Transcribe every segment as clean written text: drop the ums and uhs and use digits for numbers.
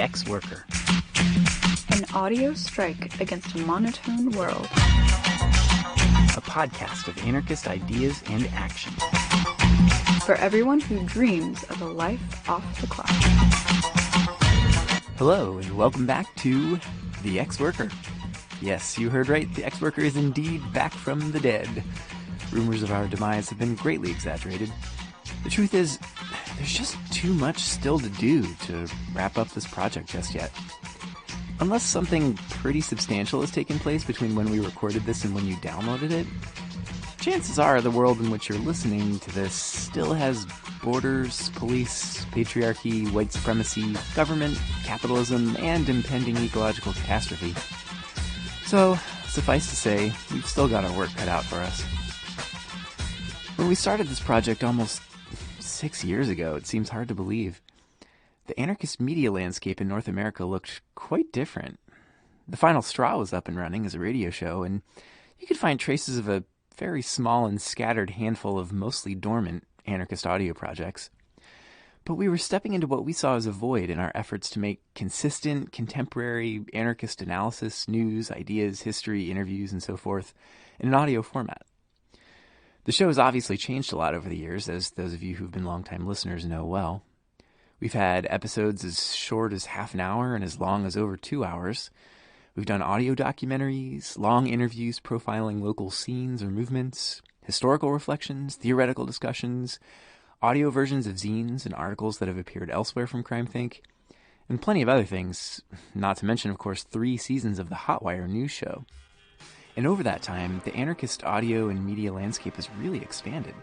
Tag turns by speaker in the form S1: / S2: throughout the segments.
S1: The Ex-Worker.
S2: An audio strike against a monotone world.
S1: A podcast of anarchist ideas and action.
S2: For everyone who dreams of a life off the clock.
S1: Hello, and welcome back to The Ex-Worker. Yes, you heard right, The Ex-Worker is indeed back from the dead. Rumors of our demise have been greatly exaggerated. The truth is, there's just too much still to do to wrap up this project just yet. Unless something pretty substantial has taken place between when we recorded this and when you downloaded it, chances are the world in which you're listening to this still has borders, police, patriarchy, white supremacy, government, capitalism, and impending ecological catastrophe. So, suffice to say, we've still got our work cut out for us. When we started this project almost 6 years ago, it seems hard to believe, the anarchist media landscape in North America looked quite different. The Final Straw was up and running as a radio show, and you could find traces of a very small and scattered handful of mostly dormant anarchist audio projects. But we were stepping into what we saw as a void in our efforts to make consistent, contemporary anarchist analysis, news, ideas, history, interviews, and so forth in an audio format. The show has obviously changed a lot over the years, as those of you who've been longtime listeners know well. We've had episodes as short as half an hour and as long as over 2 hours. We've done audio documentaries, long interviews profiling local scenes or movements, historical reflections, theoretical discussions, audio versions of zines and articles that have appeared elsewhere from CrimethInc, and plenty of other things, not to mention, of course, 3 seasons of the Hotwire news show. And over that time, the anarchist audio and media landscape has really expanded.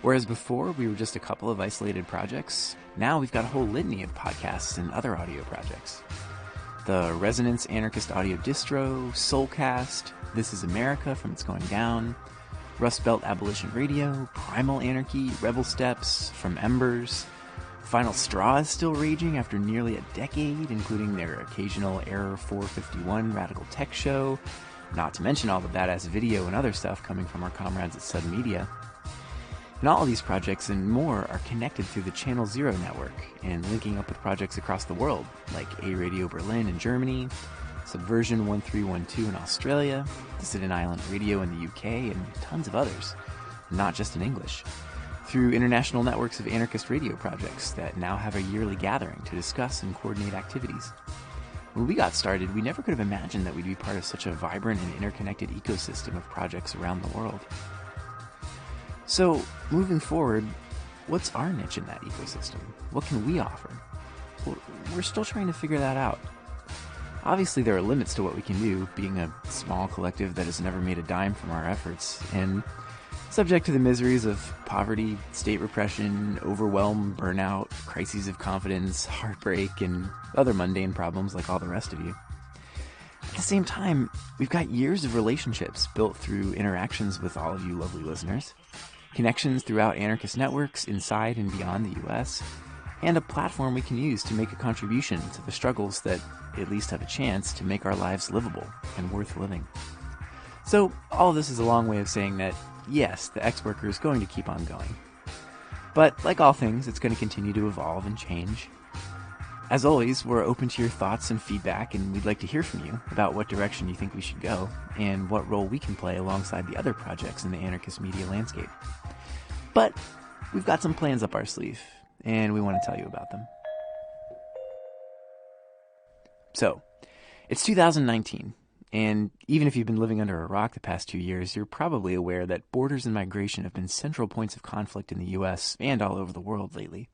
S1: Whereas before we were just a couple of isolated projects, now we've got a whole litany of podcasts and other audio projects. The Resonance Anarchist Audio Distro, Soulcast, This is America from It's Going Down, Rust Belt Abolition Radio, Primal Anarchy, Rebel Steps, From Embers. Final Straw is still raging after nearly a decade, including their occasional Error 451 Radical Tech show, not to mention all the badass video and other stuff coming from our comrades at Sud Media. And all of these projects and more are connected through the Channel Zero network and linking up with projects across the world, like A Radio Berlin in Germany, Subversion 1312 in Australia, Dissident Island Radio in the UK, and tons of others, not just in English, through international networks of anarchist radio projects that now have a yearly gathering to discuss and coordinate activities. When we got started, we never could have imagined that we'd be part of such a vibrant and interconnected ecosystem of projects around the world. So, moving forward, what's our niche in that ecosystem? What can we offer? We're still trying to figure that out. Obviously, there are limits to what we can do, being a small collective that has never made a dime from our efforts, and subject to the miseries of poverty, state repression, overwhelm, burnout, crises of confidence, heartbreak, and other mundane problems like all the rest of you. At the same time, we've got years of relationships built through interactions with all of you lovely listeners, connections throughout anarchist networks inside and beyond the U.S., and a platform we can use to make a contribution to the struggles that at least have a chance to make our lives livable and worth living. So, all of this is a long way of saying that, yes, the Ex-Worker is going to keep on going. But, like all things, it's going to continue to evolve and change. As always, we're open to your thoughts and feedback, and we'd like to hear from you about what direction you think we should go, and what role we can play alongside the other projects in the anarchist media landscape. But we've got some plans up our sleeve, and we want to tell you about them. So, it's 2019, and even if you've been living under a rock the past 2 years, you're probably aware that borders and migration have been central points of conflict in the U.S. and all over the world lately.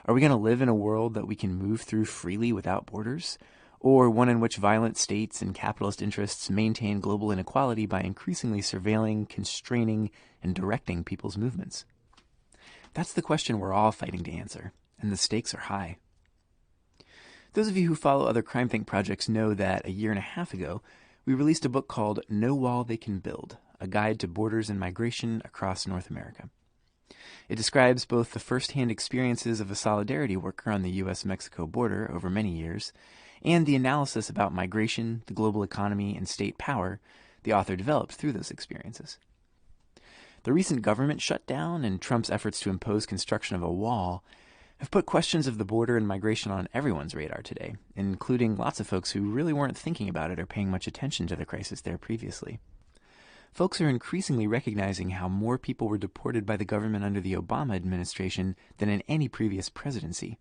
S1: Are we going to live in a world that we can move through freely without borders, or one in which violent states and capitalist interests maintain global inequality by increasingly surveilling, constraining, and directing people's movements? That's the question we're all fighting to answer, and the stakes are high. Those of you who follow other CrimethInc projects know that a year and a half ago, we released a book called No Wall They Can Build, a guide to borders and migration across North America. It describes both the first-hand experiences of a solidarity worker on the U.S.-Mexico border over many years, and the analysis about migration, the global economy, and state power the author developed through those experiences. The recent government shutdown and Trump's efforts to impose construction of a wall have put questions of the border and migration on everyone's radar today, including lots of folks who really weren't thinking about it or paying much attention to the crisis there previously. Folks are increasingly recognizing how more people were deported by the government under the Obama administration than in any previous presidency.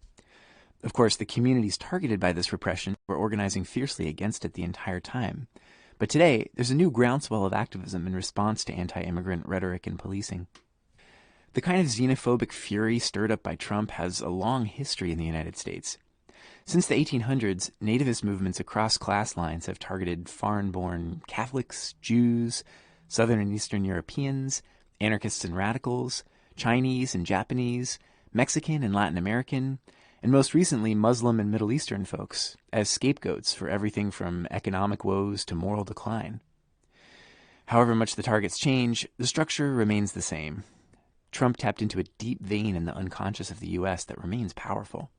S1: Of course, the communities targeted by this repression were organizing fiercely against it the entire time. But today, there's a new groundswell of activism in response to anti-immigrant rhetoric and policing. The kind of xenophobic fury stirred up by Trump has a long history in the United States. Since the 1800s, nativist movements across class lines have targeted foreign-born Catholics, Jews, Southern and Eastern Europeans, anarchists and radicals, Chinese and Japanese, Mexican and Latin American, and most recently Muslim and Middle Eastern folks, as scapegoats for everything from economic woes to moral decline. However much the targets change, the structure remains the same. Trump tapped into a deep vein in the unconscious of the U.S. that remains powerful.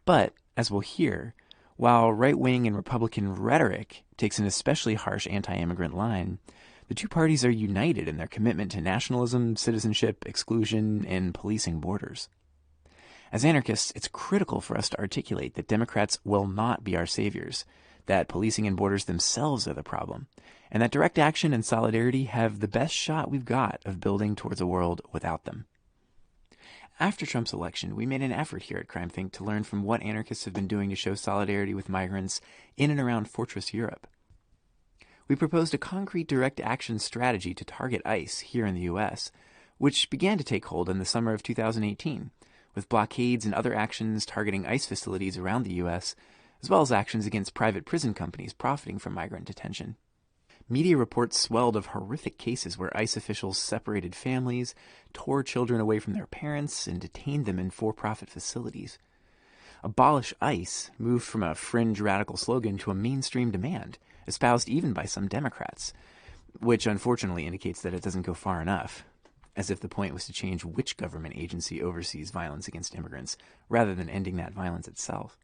S1: But, as we'll hear, while right-wing and Republican rhetoric takes an especially harsh anti-immigrant line, the two parties are united in their commitment to nationalism, citizenship, exclusion, and policing borders. As anarchists, it's critical for us to articulate that Democrats will not be our saviors, that policing and borders themselves are the problem, and that direct action and solidarity have the best shot we've got of building towards a world without them. After Trump's election, we made an effort here at CrimethInc to learn from what anarchists have been doing to show solidarity with migrants in and around Fortress Europe. We proposed a concrete direct action strategy to target ICE here in the U.S., which began to take hold in the summer of 2018, with blockades and other actions targeting ICE facilities around the U.S., as well as actions against private prison companies profiting from migrant detention. Media reports swelled of horrific cases where ICE officials separated families, tore children away from their parents, and detained them in for-profit facilities. Abolish ICE moved from a fringe radical slogan to a mainstream demand, espoused even by some Democrats, which unfortunately indicates that it doesn't go far enough, as if the point was to change which government agency oversees violence against immigrants, rather than ending that violence itself.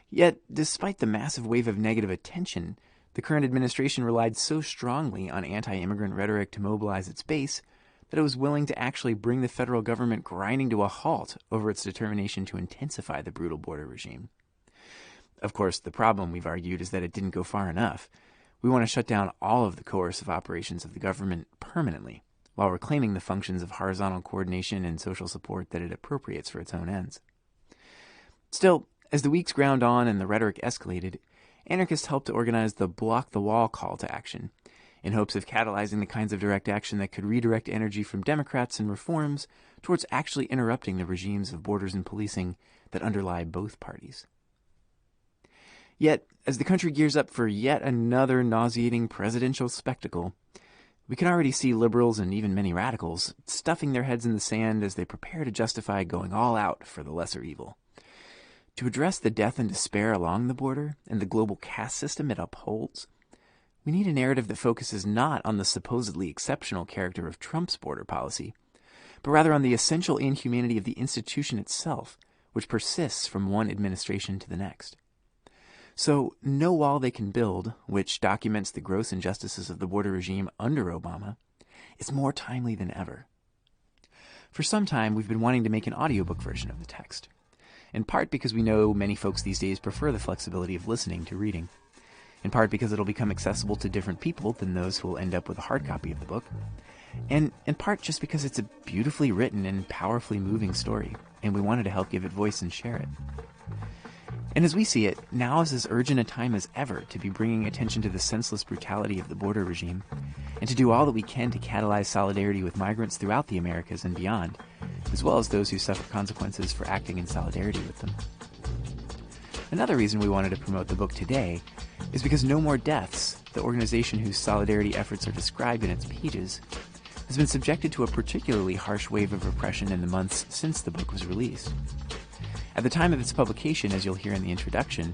S1: Yet, despite the massive wave of negative attention, the current administration relied so strongly on anti-immigrant rhetoric to mobilize its base that it was willing to actually bring the federal government grinding to a halt over its determination to intensify the brutal border regime. Of course, the problem, we've argued, is that it didn't go far enough. We want to shut down all of the coercive operations of the government permanently, while reclaiming the functions of horizontal coordination and social support that it appropriates for its own ends. Still, as the weeks ground on and the rhetoric escalated, anarchists helped to organize the Block the Wall call to action, in hopes of catalyzing the kinds of direct action that could redirect energy from Democrats and reforms towards actually interrupting the regimes of borders and policing that underlie both parties. Yet, as the country gears up for yet another nauseating presidential spectacle, we can already see liberals and even many radicals stuffing their heads in the sand as they prepare to justify going all out for the lesser evil. To address the death and despair along the border and the global caste system it upholds, we need a narrative that focuses not on the supposedly exceptional character of Trump's border policy, but rather on the essential inhumanity of the institution itself, which persists from one administration to the next. So, No Wall They Can Build, which documents the gross injustices of the border regime under Obama, is more timely than ever. For some time, we've been wanting to make an audiobook version of the text, in part because we know many folks these days prefer the flexibility of listening to reading, in part because it'll become accessible to different people than those who will end up with a hard copy of the book, and in part just because it's a beautifully written and powerfully moving story, and we wanted to help give it voice and share it. And as we see it, now is as urgent a time as ever to be bringing attention to the senseless brutality of the border regime, and to do all that we can to catalyze solidarity with migrants throughout the Americas and beyond, as well as those who suffer consequences for acting in solidarity with them. Another reason we wanted to promote the book today is because No More Deaths, the organization whose solidarity efforts are described in its pages, has been subjected to a particularly harsh wave of repression in the months since the book was released. At the time of its publication, as you'll hear in the introduction,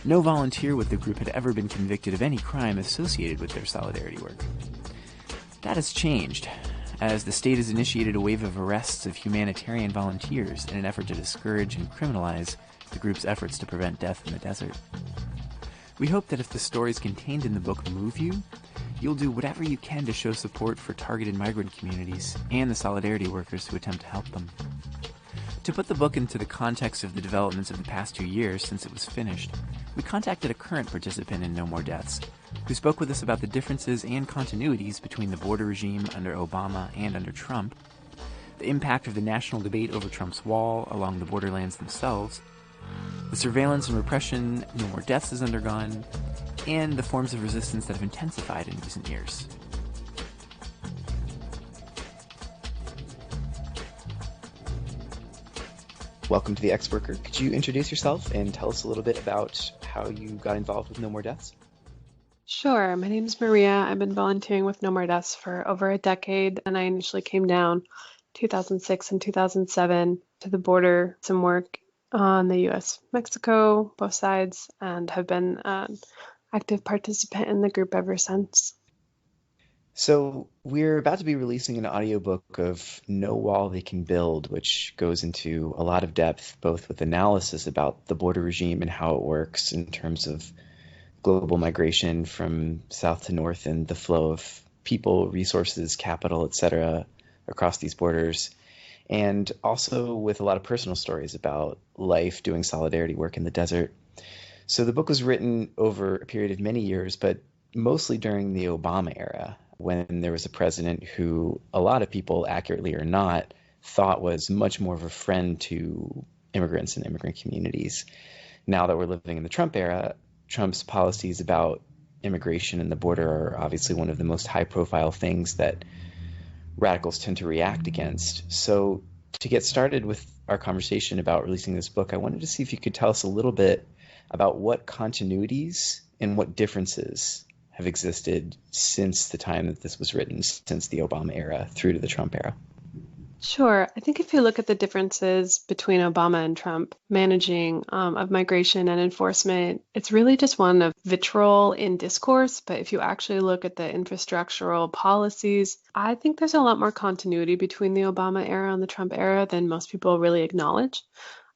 S1: no volunteer with the group had ever been convicted of any crime associated with their solidarity work. That has changed, as the state has initiated a wave of arrests of humanitarian volunteers in an effort to discourage and criminalize the group's efforts to prevent death in the desert. We hope that if the stories contained in the book move you, you'll do whatever you can to show support for targeted migrant communities and the solidarity workers who attempt to help them. To put the book into the context of the developments of the past 2 years since it was finished, we contacted a current participant in No More Deaths, who spoke with us about the differences and continuities between the border regime under Obama and under Trump, the impact of the national debate over Trump's wall along the borderlands themselves, the surveillance and repression No More Deaths has undergone, and the forms of resistance that have intensified in recent years.
S3: Welcome to the Ex-Worker. Could you introduce yourself and tell us a little bit about how you got involved with No More Deaths?
S4: Sure. My name is Maria. I've been volunteering with No More Deaths for over a decade, and I initially came down 2006 and 2007 to the border, some work on the U.S.-Mexico, both sides, and have been an active participant in the group ever since.
S3: So we're about to be releasing an audiobook of No Wall They Can Build, which goes into a lot of depth, both with analysis about the border regime and how it works in terms of global migration from south to north and the flow of people, resources, capital, etc. across these borders, and also with a lot of personal stories about life doing solidarity work in the desert. So the book was written over a period of many years, but mostly during the Obama era, when there was a president who a lot of people, accurately or not, thought was much more of a friend to immigrants and immigrant communities. Now that we're living in the Trump era, Trump's policies about immigration and the border are obviously one of the most high-profile things that radicals tend to react against. So to get started with our conversation about releasing this book, I wanted to see if you could tell us a little bit about what continuities and what differences have existed since the time that this was written, since the Obama era through to the Trump era.
S4: Sure. I think if you look at the differences between Obama and Trump managing of migration and enforcement, it's really just one of vitriol in discourse. But if you actually look at the infrastructural policies, I think there's a lot more continuity between the Obama era and the Trump era than most people really acknowledge.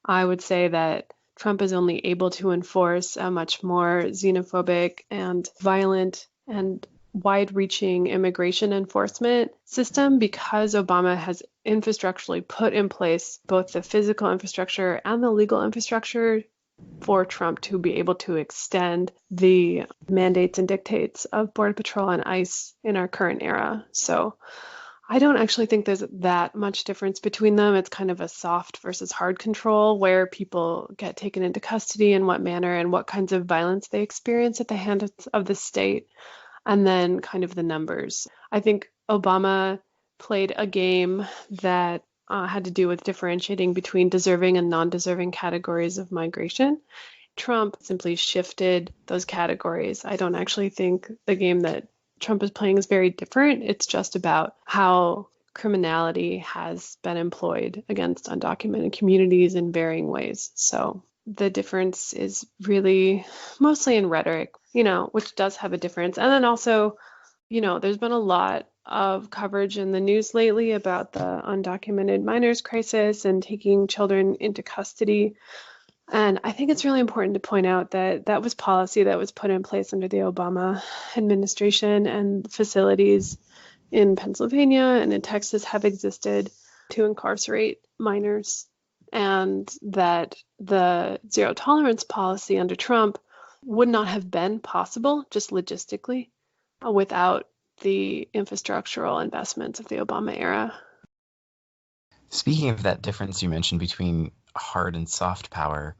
S4: I would say that Trump is only able to enforce a much more xenophobic and violent and wide-reaching immigration enforcement system because Obama has infrastructurally put in place both the physical infrastructure and the legal infrastructure for Trump to be able to extend the mandates and dictates of Border Patrol and ICE in our current era. So I don't actually think there's that much difference between them. It's kind of a soft versus hard control where people get taken into custody, in what manner, and what kinds of violence they experience at the hands of the state, and then kind of the numbers. I think Obama played a game that had to do with differentiating between deserving and non-deserving categories of migration. Trump simply shifted those categories. I don't actually think the game that Trump is playing is very different. It's just about how criminality has been employed against undocumented communities in varying ways. So the difference is really mostly in rhetoric, which does have a difference. And then also, there's been a lot of coverage in the news lately about the undocumented minors crisis and taking children into custody. And I think it's really important to point out that that was policy that was put in place under the Obama administration, and facilities in Pennsylvania and in Texas have existed to incarcerate minors, and that the zero tolerance policy under Trump would not have been possible just logistically without the infrastructural investments of the Obama era.
S3: Speaking of that difference you mentioned between hard and soft power,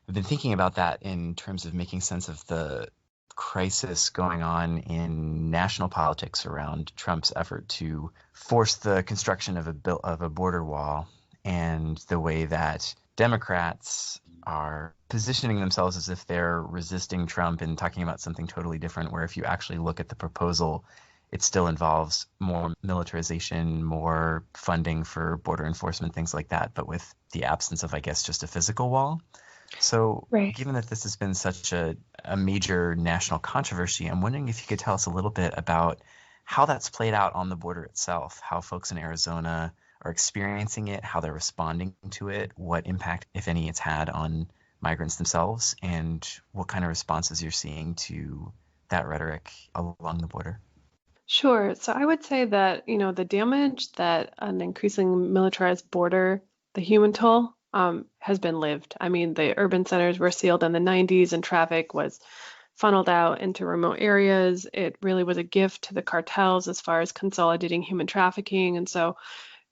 S3: I've been thinking about that in terms of making sense of the crisis going on in national politics around Trump's effort to force the construction of a border wall, and the way that Democrats are positioning themselves as if they're resisting Trump and talking about something totally different, where if you actually look at the proposal, it still involves more militarization, more funding for border enforcement, things like that, but with the absence of, I guess, just a physical wall. So
S4: Right.
S3: Given that this has been such a major national controversy, I'm wondering if you could tell us a little bit about how that's played out on the border itself, how folks in Arizona are experiencing it, how they're responding to it, what impact, if any, it's had on migrants themselves, and what kind of responses you're seeing to that rhetoric along the border.
S4: Sure. So I would say that, the damage that an increasingly militarized border the human toll has been lived. I mean, the urban centers were sealed in the 90s and traffic was funneled out into remote areas. It really was a gift to the cartels as far as consolidating human trafficking. And so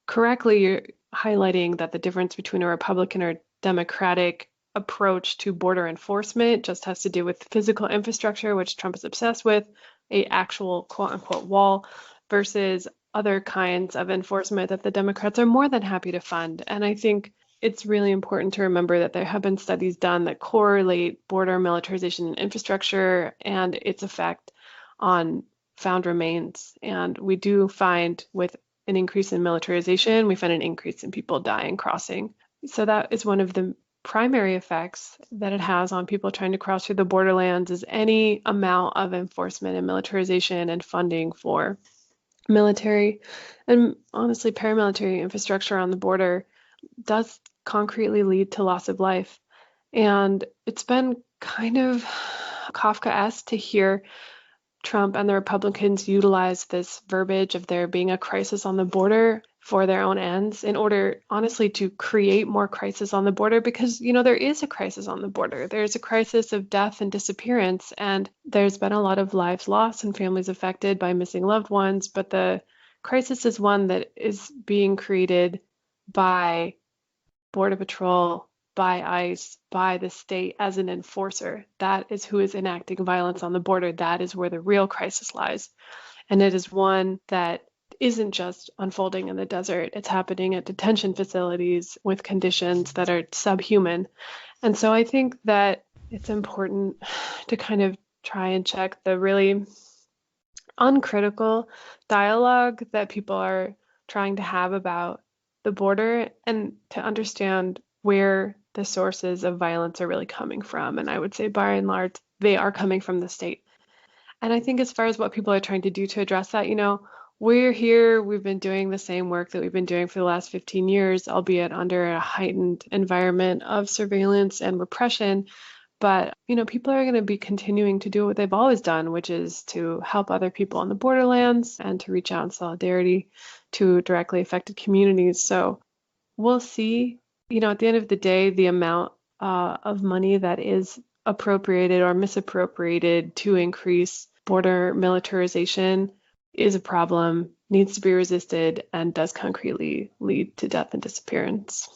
S4: correctly, you're highlighting that the difference between a Republican or Democratic approach to border enforcement just has to do with physical infrastructure, which Trump is obsessed with, a actual quote unquote wall, versus other kinds of enforcement that the Democrats are more than happy to fund. And I think it's really important to remember that there have been studies done that correlate border militarization and infrastructure and its effect on found remains. And we do find with an increase in militarization, we find an increase in people dying crossing. So that is one of the primary effects that it has on people trying to cross through the borderlands is any amount of enforcement and militarization and funding for military and honestly paramilitary infrastructure on the border does concretely lead to loss of life. And it's been kind of Kafkaesque to hear Trump and the Republicans utilize this verbiage of there being a crisis on the border for their own ends in order, honestly, to create more crisis on the border because, there is a crisis on the border. There's a crisis of death and disappearance, and there's been a lot of lives lost and families affected by missing loved ones, but the crisis is one that is being created by Border Patrol, by ICE, by the state as an enforcer. That is who is enacting violence on the border. That is where the real crisis lies. And it is one that isn't just unfolding in the desert. It's happening at detention facilities with conditions that are subhuman. And so I think that it's important to kind of try and check the really uncritical dialogue that people are trying to have about the border and to understand where the sources of violence are really coming from. And I would say by and large, they are coming from the state. And I think as far as what people are trying to do to address that, we're here, we've been doing the same work that we've been doing for the last 15 years, albeit under a heightened environment of surveillance and repression. But, people are going to be continuing to do what they've always done, which is to help other people on the borderlands and to reach out in solidarity to directly affected communities. So we'll see, at the end of the day, the amount of money that is appropriated or misappropriated to increase border militarization is a problem, needs to be resisted, and does concretely lead to death and disappearance.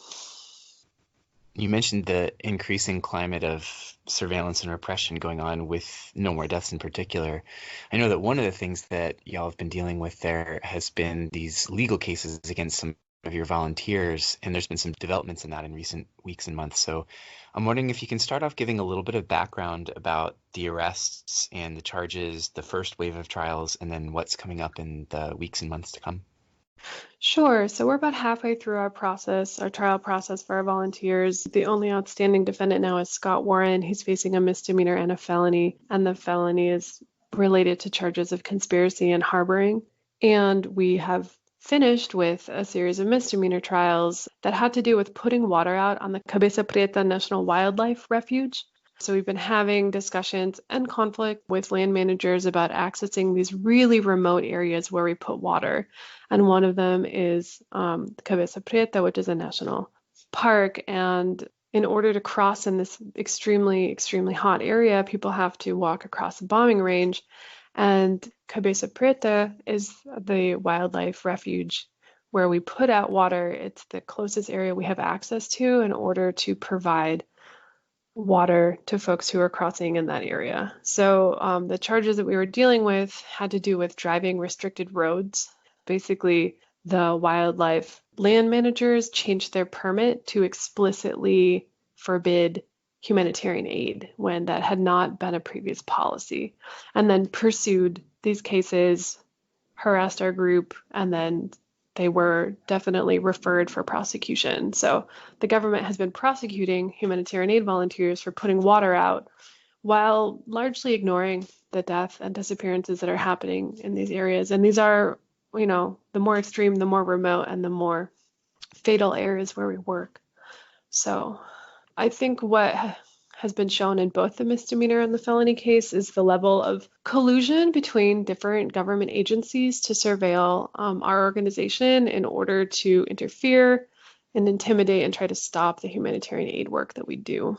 S3: You mentioned the increasing climate of surveillance and repression going on with No More Deaths in particular. I know that one of the things that y'all have been dealing with there has been these legal cases against some of your volunteers, and there's been some developments in that in recent weeks and months. So I'm wondering if you can start off giving a little bit of background about the arrests and the charges, the first wave of trials, and then what's coming up in the weeks and months to come.
S4: Sure. So we're about halfway through our trial process for our volunteers. The only outstanding defendant now is Scott Warren. He's facing a misdemeanor and a felony, and the felony is related to charges of conspiracy and harboring. And we have finished with a series of misdemeanor trials that had to do with putting water out on the Cabeza Prieta National Wildlife Refuge. So we've been having discussions and conflict with land managers about accessing these really remote areas where we put water. And one of them is Cabeza Prieta, which is a national park. And in order to cross in this extremely, extremely hot area, people have to walk across a bombing range. And Cabeza Prieta is the wildlife refuge where we put out water. It's the closest area we have access to in order to provide water to folks who are crossing in that area. So the charges that we were dealing with had to do with driving restricted roads. Basically, the wildlife land managers changed their permit to explicitly forbid humanitarian aid when that had not been a previous policy, and then pursued these cases, harassed our group, and then they were definitely referred for prosecution. So the government has been prosecuting humanitarian aid volunteers for putting water out while largely ignoring the death and disappearances that are happening in these areas. And these are, the more extreme, the more remote, and the more fatal areas where we work. So I think what has been shown in both the misdemeanor and the felony case is the level of collusion between different government agencies to surveil our organization in order to interfere and intimidate and try to stop the humanitarian aid work that we do.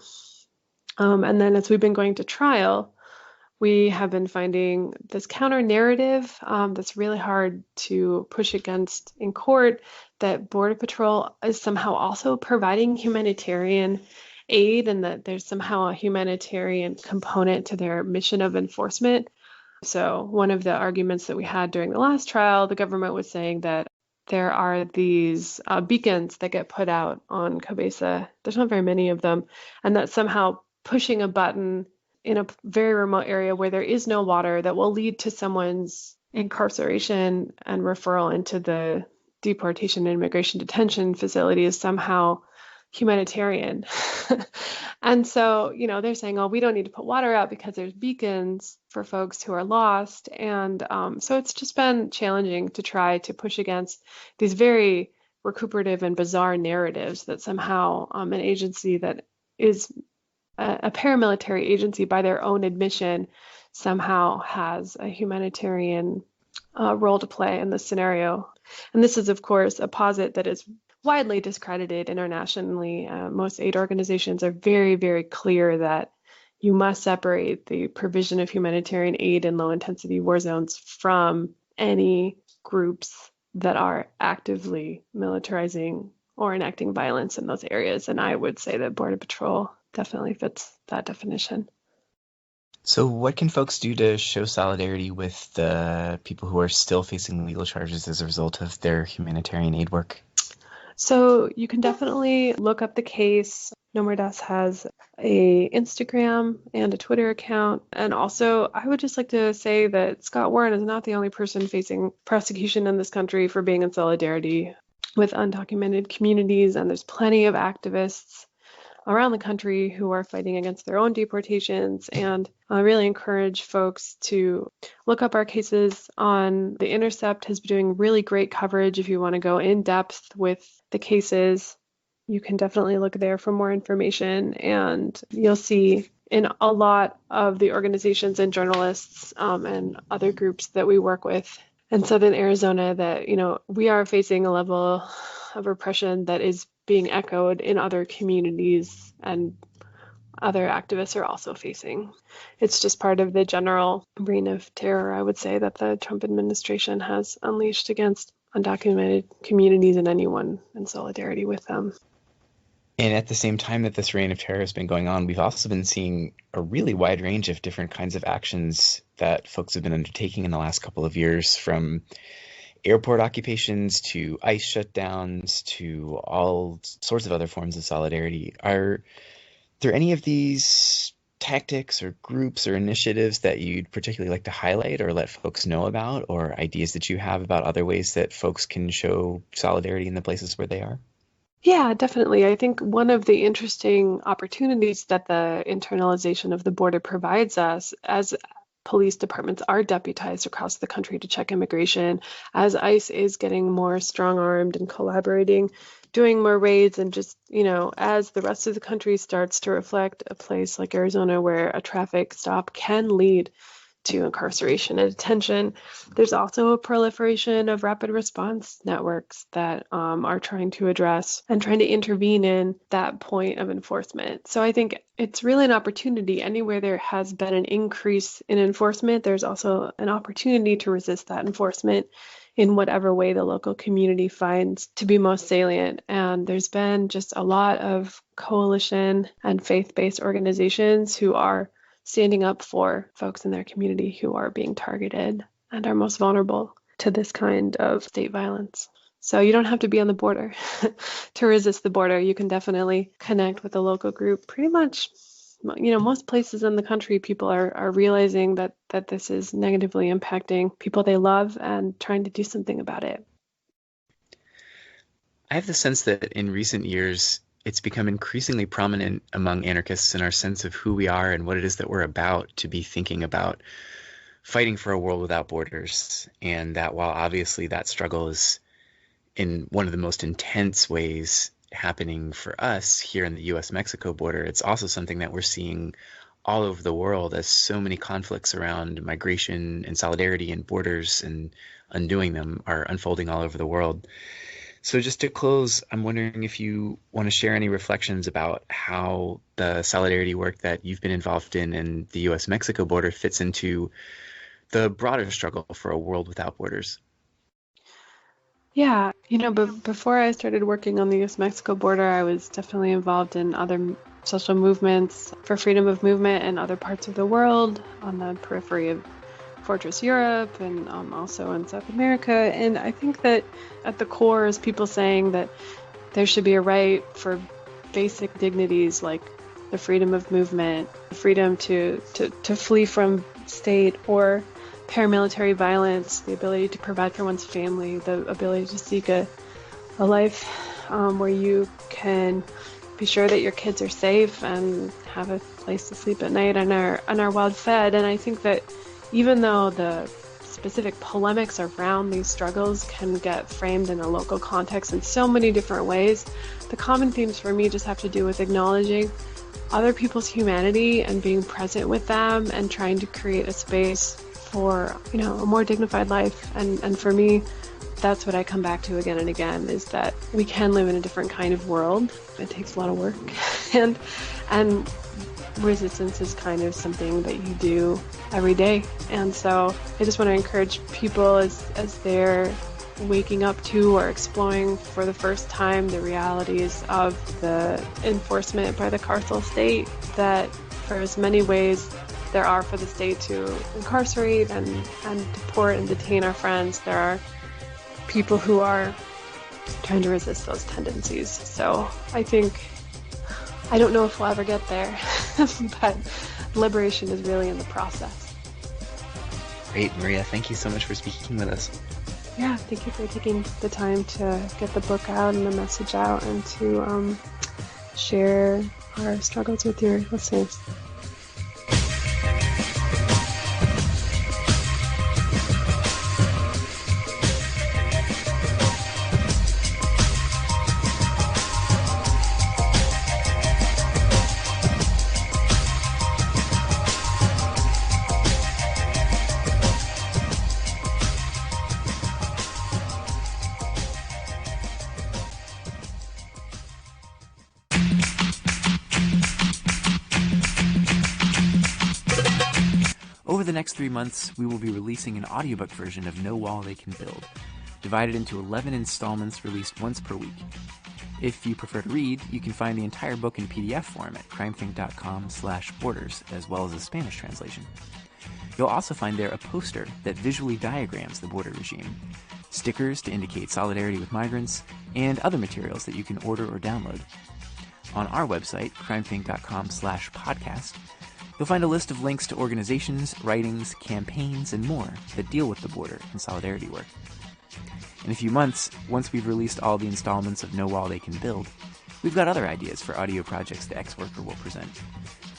S4: And then as we've been going to trial, we have been finding this counter narrative that's really hard to push against in court, that Border Patrol is somehow also providing humanitarian aid and that there's somehow a humanitarian component to their mission of enforcement. So one of the arguments that we had during the last trial, the government was saying that there are these beacons that get put out on Cabeza. There's not very many of them, and that somehow pushing a button in a very remote area where there is no water that will lead to someone's incarceration and referral into the deportation and immigration detention facility is somehow humanitarian. And so, they're saying, oh, we don't need to put water out because there's beacons for folks who are lost. And so it's just been challenging to try to push against these very recuperative and bizarre narratives that somehow an agency that is a paramilitary agency by their own admission somehow has a humanitarian role to play in this scenario. And this is, of course, a posit that is widely discredited internationally. Most aid organizations are very, very clear that you must separate the provision of humanitarian aid in low-intensity war zones from any groups that are actively militarizing or enacting violence in those areas. And I would say that Border Patrol definitely fits that definition.
S3: So what can folks do to show solidarity with the people who are still facing legal charges as a result of their humanitarian aid work?
S4: So you can definitely look up the case. No More Deaths has a Instagram and a Twitter account. And also, I would just like to say that Scott Warren is not the only person facing prosecution in this country for being in solidarity with undocumented communities. And there's plenty of activists around the country who are fighting against their own deportations. And I really encourage folks to look up our cases on The Intercept has been doing really great coverage. If you want to go in depth with the cases, you can definitely look there for more information. And you'll see in a lot of the organizations and journalists and other groups that we work with in Southern Arizona that, we are facing a level of repression that is being echoed in other communities and other activists are also facing. It's just part of the general reign of terror, I would say, that the Trump administration has unleashed against undocumented communities and anyone in solidarity with them.
S3: And at the same time that this reign of terror has been going on, we've also been seeing a really wide range of different kinds of actions that folks have been undertaking in the last couple of years, from airport occupations to ICE shutdowns to all sorts of other forms of solidarity. Are there any of these tactics or groups or initiatives that you'd particularly like to highlight or let folks know about, or ideas that you have about other ways that folks can show solidarity in the places where they are?
S4: Yeah, definitely. I think one of the interesting opportunities that the internalization of the border provides us, as police departments are deputized across the country to check immigration, as ICE is getting more strong-armed and collaborating, doing more raids, and just, as the rest of the country starts to reflect a place like Arizona where a traffic stop can lead to incarceration and detention, there's also a proliferation of rapid response networks that are trying to address and trying to intervene in that point of enforcement. So I think it's really an opportunity. Anywhere there has been an increase in enforcement, there's also an opportunity to resist that enforcement in whatever way the local community finds to be most salient. And there's been just a lot of coalition and faith-based organizations who are standing up for folks in their community who are being targeted and are most vulnerable to this kind of state violence. So you don't have to be on the border to resist the border. You can definitely connect with a local group. Pretty much, most places in the country, people are realizing that this is negatively impacting people they love and trying to do something about it.
S3: I have the sense that in recent years, it's become increasingly prominent among anarchists in our sense of who we are and what it is that we're about to be thinking about fighting for a world without borders. And that while obviously that struggle is in one of the most intense ways happening for us here in the US-Mexico border, it's also something that we're seeing all over the world as so many conflicts around migration and solidarity and borders and undoing them are unfolding all over the world. So just to close, I'm wondering if you want to share any reflections about how the solidarity work that you've been involved in the U.S.-Mexico border fits into the broader struggle for a world without borders.
S4: Yeah, but before I started working on the US-Mexico border, I was definitely involved in other social movements for freedom of movement in other parts of the world, on the periphery of Fortress Europe and also in South America. And I think that at the core is people saying that there should be a right for basic dignities like the freedom of movement, the freedom to flee from state or paramilitary violence, the ability to provide for one's family, the ability to seek a life where you can be sure that your kids are safe and have a place to sleep at night and are well fed. And I think that even though the specific polemics around these struggles can get framed in a local context in so many different ways, the common themes for me just have to do with acknowledging other people's humanity and being present with them and trying to create a space for, a more dignified life. And for me, that's what I come back to again and again, is that we can live in a different kind of world. It takes a lot of work. and resistance is kind of something that you do every day. And so I just want to encourage people as they're waking up to or exploring for the first time the realities of the enforcement by the carceral state, that for as many ways there are for the state to incarcerate and deport and detain our friends, there are people who are trying to resist those tendencies. So I don't know if we'll ever get there, but liberation is really in the process.
S3: Great, Maria. Thank you so much for speaking with us.
S4: Yeah, thank you for taking the time to get the book out and the message out and to share our struggles with your listeners.
S1: Over the next 3 months, we will be releasing an audiobook version of No Wall They Can Build, divided into 11 installments released once per week. If you prefer to read, you can find the entire book in PDF form at CrimethInc.com/borders, as well as a Spanish translation. You'll also find there a poster that visually diagrams the border regime, stickers to indicate solidarity with migrants, and other materials that you can order or download. On our website, CrimethInc.com/podcast, you'll find a list of links to organizations, writings, campaigns, and more that deal with the border and solidarity work. In a few months, once we've released all the installments of No Wall They Can Build, we've got other ideas for audio projects the Ex-Worker will present.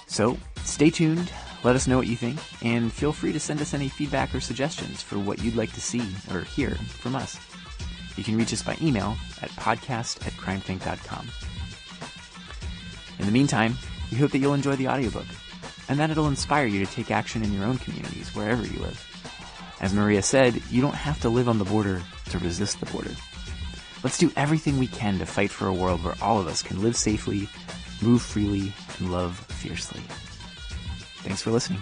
S1: So, stay tuned, let us know what you think, and feel free to send us any feedback or suggestions for what you'd like to see or hear from us. You can reach us by email at podcast@crimethinc.com. In the meantime, we hope that you'll enjoy the audiobook, and that it'll inspire you to take action in your own communities, wherever you live. As Maria said, you don't have to live on the border to resist the border. Let's do everything we can to fight for a world where all of us can live safely, move freely, and love fiercely. Thanks for listening.